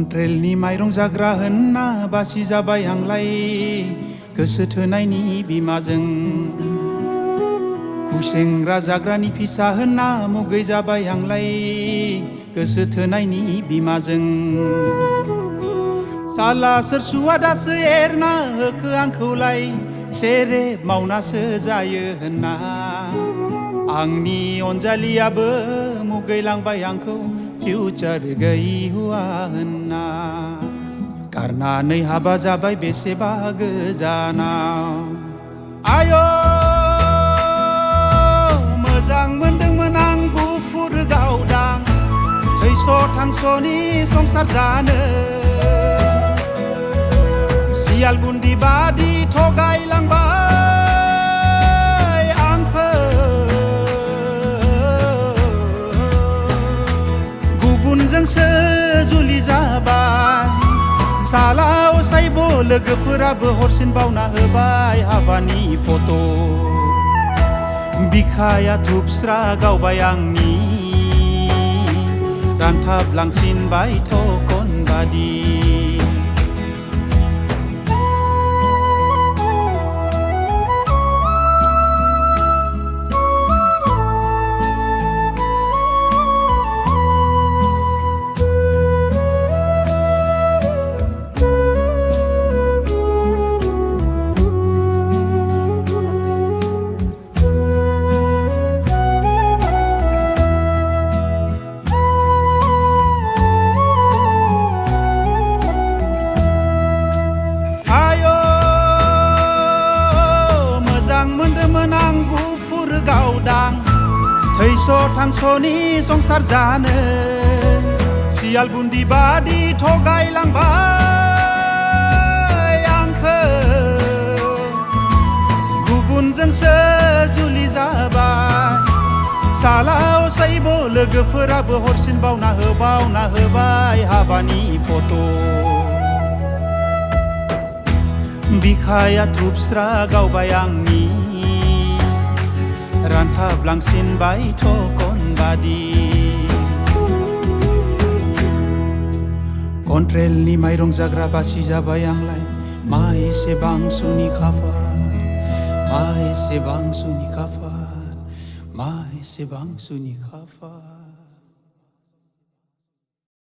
कन्ट्रेलनि माइरं जाग्रा होनना बासि जाबाय आंलाय गोसो थोनायनि बिमाजों खुसेंग्रा जाग्रानि फिसा होनना मुगै जाबाय आंलाय गोसो थोनायनि बिमाजों साला सोर सुवादासो एरना होखो आंखौलाय सेरेब मावनासो जायो होनना आंनि अनजालियाबो मुगैलांबाय आंखौ फिउचार गैयि हुआ होनना गारनानै हाबा जाबाय बेसेबा गोजानाव आय' मोजां मोनदोंमोन आं गुफुर गावदां थैस' थांस'नि संसार जानो सियाल बुन्दि बादि थगायलांबाय आंखौ गुबुनजोंसो जुलि जाबाय साला असाइब' लोगोफोराबो हरसिन बावना होबाय हाबानि फट' बिखाया थुबस्रा गावबाय आंनि रानथाबलांसिनबाय थखन बादि गावदां थैस' थांस'नि संसार जानो सियाल बुन्दि बादि थगायलांबाय आंखौ गुबुनजोंसो जुलि जाबाय साला असाइब' लोगोफोराबो हरसिन बावना होबाय हाबानि फट' बिखाया थुबस्रा गावबाय आंनि रानथाबलांसिनबाय थखन बादि कन्ट्रेलनि माइरं जाग्रा बासि जाबाय आंलाय मा एसेबां सुनि खाफाल मा एसेबां सुनि खाफाल मा एसेबां सुनि खाफाल